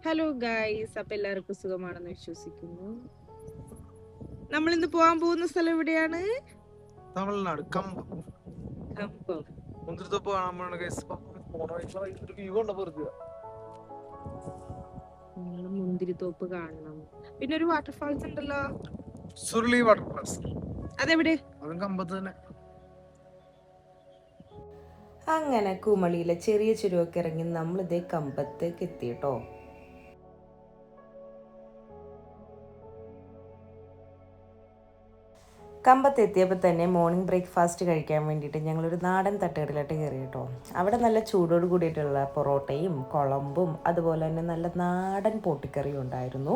Hello guys, അപ്പൊ എല്ലാവർക്കും സുഖമാണെന്ന് വിശ്വസിക്കുന്നു. നമ്മൾ ഇന്ന് പോകാൻ പോകുന്ന സ്ഥലം എവിടെയാണ്? തമിഴ്നാട് കമ്പം. കമ്പം. മുന്തിരിത്തോപ്പ് കാണാൻ മുന്തിരിത്തോപ്പ് കാണണം. പിന്നെ ഒരു വാട്ടർഫാൾസ് ഉണ്ടല്ലോ, സുരുളി വാട്ടർഫാൾസ്. അതെവിടെ? അതും കമ്പത്ത് തന്നെ. അങ്ങനെ കുമളിയിലെ ചെറിയ ചുരുവൊക്കെ ഇറങ്ങി നമ്മളിതേ കമ്പത്തേക്ക് എത്തി കേട്ടോ. കമ്പത്തെത്തിയപ്പോൾ തന്നെ മോർണിംഗ് ബ്രേക്ക്ഫാസ്റ്റ് കഴിക്കാൻ വേണ്ടിയിട്ട് ഞങ്ങളൊരു നാടൻ തട്ടുകടയിലോട്ട് കയറി കേട്ടോ. അവിടെ നല്ല ചൂടോട് കൂടിയിട്ടുള്ള പൊറോട്ടയും കുളമ്പും അതുപോലെ തന്നെ നല്ല നാടൻ പൊട്ടിക്കറിയും ഉണ്ടായിരുന്നു.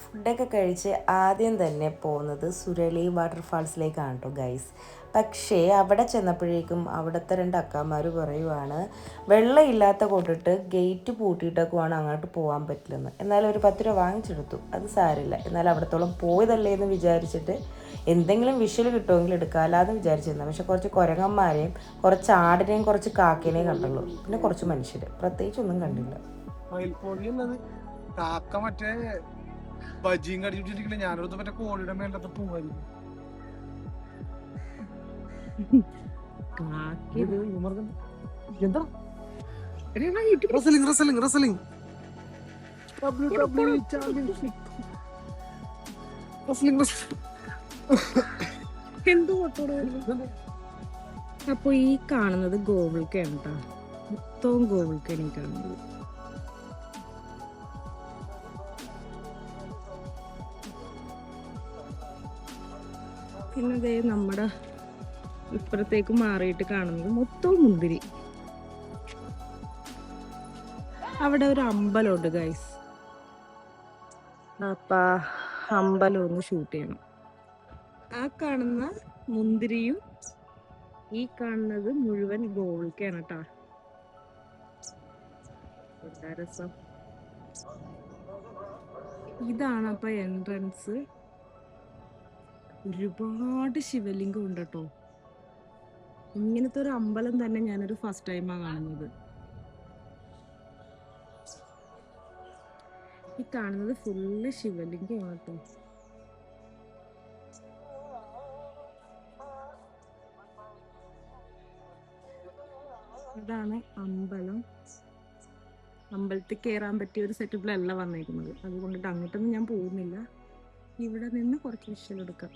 ഫുഡൊക്കെ കഴിച്ച് ആദ്യം തന്നെ പോകുന്നത് സുരളി വാട്ടർഫാൾസിലേക്കാണ് കേട്ടോ ഗൈസ്. പക്ഷേ അവിടെ ചെന്നപ്പോഴേക്കും അവിടുത്തെ രണ്ട് അക്കാമാർ പറയുവാണ് വെള്ളമില്ലാത്ത കൊണ്ടിട്ട് ഗേറ്റ് പൂട്ടിയിട്ടൊക്കെ വേണം അങ്ങോട്ട് പോകാൻ പറ്റില്ലെന്ന്. എന്നാലും ഒരു 10 രൂപ വാങ്ങിച്ചെടുത്തു, അത് സാരില്ല. എന്നാൽ അവിടത്തോളം പോയതല്ലേ എന്ന് വിചാരിച്ചിട്ട് എന്തെങ്കിലും വിഷ്വൽ കിട്ടുമെങ്കിൽ എടുക്കാമല്ലാന്ന് വിചാരിച്ചിരുന്നു. പക്ഷെ കുറച്ച് കുരങ്ങന്മാരെയും കുറച്ച് ആടിനെയും കുറച്ച് കാക്കേനെയും കണ്ടുള്ളൂ. പിന്നെ കുറച്ച് മനുഷ്യർ, പ്രത്യേകിച്ചൊന്നും കണ്ടില്ല. കാക്ക മറ്റേ ബജിയും കടിച്ചിട്ടിരിക്കണേ, ഞാനൊരു മറ്റേ കോഴിയുടെ മേലത്തെ പോവായിരുന്നു. അപ്പൊ ഈ കാണുന്നത് ഗോകുൽക്കാണ് കേട്ടോ. മൊത്തവും ഗോകുൽക്കാണ് ഈ കാണുന്നത്. പിന്നെ ദേ നമ്മുടെ ഇപ്പുറത്തേക്ക് മാറിയിട്ട് കാണുന്നത് മൊത്തവും മുന്തിരി. അവിടെ ഒരു അമ്പലമുണ്ട് ഗൈസ്. അപ്പൊ അമ്പലം ഒന്ന് ഷൂട്ട് ചെയ്യണം. ആ കാണുന്ന മുന്തിരിയും ഈ കാണുന്നത് മുഴുവൻ ഗോൾക്കാണ് കേട്ടോ. എന്താ രസം. ഇതാണ് അപ്പൊ എൻട്രൻസ്. ഒരുപാട് ശിവലിംഗം ഉണ്ട് കേട്ടോ. ഇങ്ങനത്തെ ഒരു അമ്പലം തന്നെ ഞാനൊരു ഫസ്റ്റ് ടൈമാണ് കാണുന്നത്. ഈ കാണുന്നത് ഫുള്ള് ശിവലിംഗമാണ് കേട്ടോ. ഇതാണ് അമ്പലം. അമ്പലത്തിൽ കയറാൻ പറ്റിയ ഒരു സെറ്റപ്പിലല്ല വന്നേക്കുന്നത്, അതുകൊണ്ടിട്ട് അങ്ങോട്ടൊന്നും ഞാൻ പോകുന്നില്ല. ഇവിടെ നിന്ന് കുറച്ച് വിഷ്വൽ എടുക്കാം.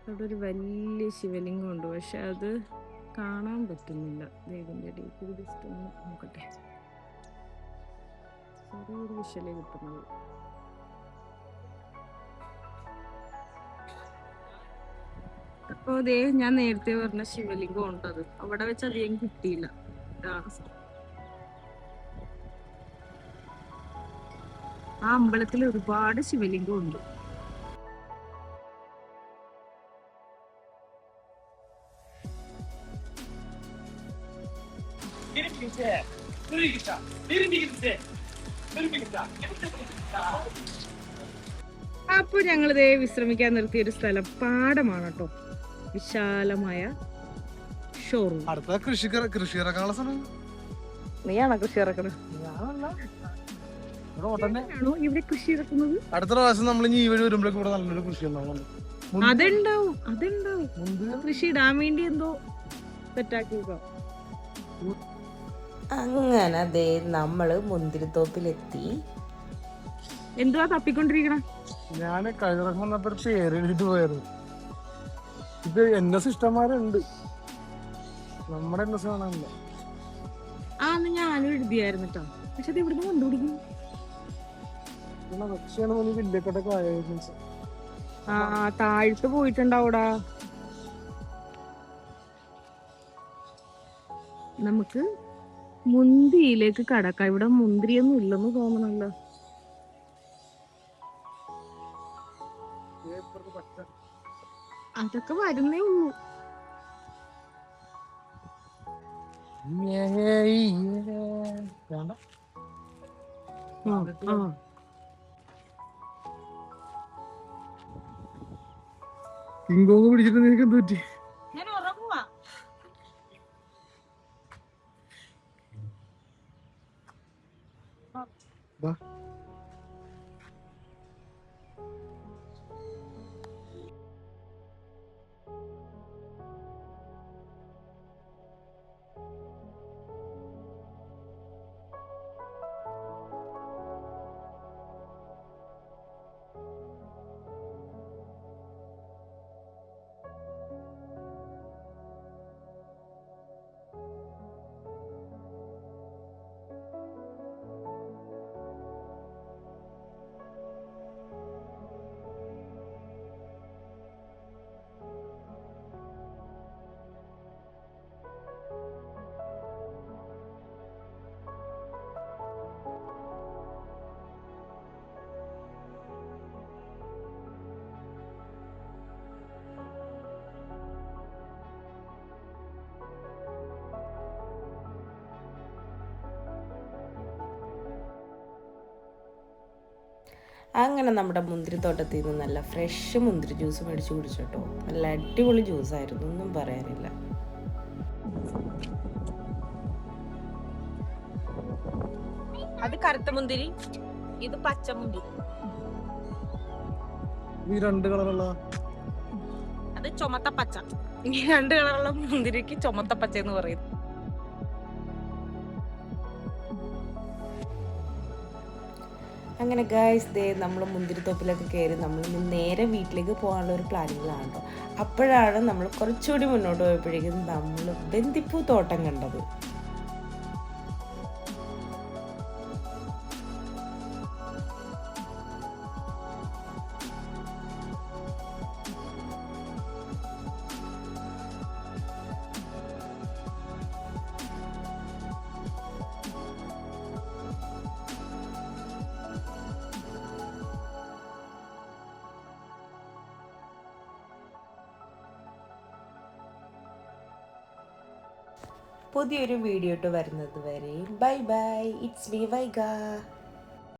അവിടെ ഒരു വലിയ ശിവലിംഗം ഉണ്ട്, പക്ഷെ അത് കാണാൻ പറ്റുന്നില്ല. ഇതിന്റെ ഇടയിൽ ജസ്റ്റ് ഒന്ന് നോക്കട്ടെ. ചെറിയൊരു വിഷ്വലേ കിട്ടുന്നത്. അപ്പൊ അതേ ഞാൻ നേരത്തെ പറഞ്ഞ ശിവലിംഗം ഉണ്ട്, അത് അവിടെ വെച്ച് അധികം കിട്ടിയില്ല. ആ അമ്പലത്തിൽ ഒരുപാട് ശിവലിംഗം ഉണ്ട്. അപ്പൊ ഞങ്ങളിതേ വിശ്രമിക്കാൻ നിർത്തിയ ഒരു സ്ഥലം പാടമാണ് കേട്ടോ. വിശാലമായ ഷോറൂം. അടുത്ത കൃഷി ഇറക്കാനുള്ള സമയം. നീയാണോ കൃഷി ഇറക്കുന്നത്? ഇവിടെ കൃഷി ഇറക്കുന്നത്? അടുത്ത പ്രാവശ്യം നമ്മൾ ഈ വഴി വരുമ്പോഴേക്കും ഇവിടെ നല്ലൊരു കൃഷി ഉണ്ടാവും. അതുണ്ടാവും. കൃഷി ഇടാൻ വേണ്ടി എന്തോ സെറ്റാക്കി. അങ്ങനെ ദേ നമ്മള് മുന്തിരിത്തോപ്പിലെത്തി. എന്തുവാ തപ്പിക്കൊണ്ടിരിക്കണ? ഞാന് കഴിഞ്ഞ പ്രാവശ്യം വന്നപ്പോ ഒരു പേര് എഴുതിട്ട് പോയായിരുന്നു. ഇത് NS ഇഷ്ടന്മാരുണ്ട്, നമ്മുടെ NS കാണാനില്ല. ഞാനും എഴുതിയായിരുന്നു കേട്ടോ. പക്ഷെ അത് ഇവിടുന്ന് കണ്ടുപിടിക്കും. താഴ്ത്ത് പോയിട്ടുണ്ടാവൂടാ. നമുക്ക് മുന്തിരിയിലേക്ക് കടക്കാം. ഇവിടെ മുന്തിരിയൊന്നും ഇല്ലെന്ന് തോന്നണല്ലോ. അതൊക്കെ വരുന്നേ ഉള്ളൂ. കിങ്കോങ് പിടിച്ചിട്ട് നിനക്ക് എന്ത് പറ്റി? ഞാൻ ഉറങ്ങുവാ. വാ. അങ്ങനെ നമ്മുടെ മുന്തിരിത്തോട്ടത്തിൽ നിന്ന് നല്ല ഫ്രഷ് മുന്തിരി ജ്യൂസ് മേടിച്ച് കുടിച്ചു കേട്ടോ. നല്ല അടിപൊളി ജ്യൂസായിരുന്നു, ഒന്നും പറയാനില്ല. അത് കറുത്ത മുന്തിരി, ഇത് പച്ചമുന്തിരി. ഈ രണ്ട് കളറുള്ള അത് ചുമത്ത പച്ച. ഈ രണ്ട് കളറുള്ള മുന്തിരിക്ക് ചുമത്ത പച്ച എന്ന് പറയും. അങ്ങനെ ഗായ്സ് ദേ നമ്മൾ മുന്തിരിത്തോപ്പിലൊക്കെ കയറി നമ്മൾ നേരെ വീട്ടിലേക്ക് പോകാനുള്ള ഒരു പ്ലാനിങ്ങിലാണ് കേട്ടോ. അപ്പോഴാണ് നമ്മൾ കുറച്ചുകൂടി മുന്നോട്ട് പോയപ്പോഴേക്കും നമ്മൾ ബന്ദിപ്പൂ തോട്ടം കണ്ടത്. പുതിയൊരു വീഡിയോ ഇട്ട് വരുന്നത് വരെ bye bye. It's me Vaiga.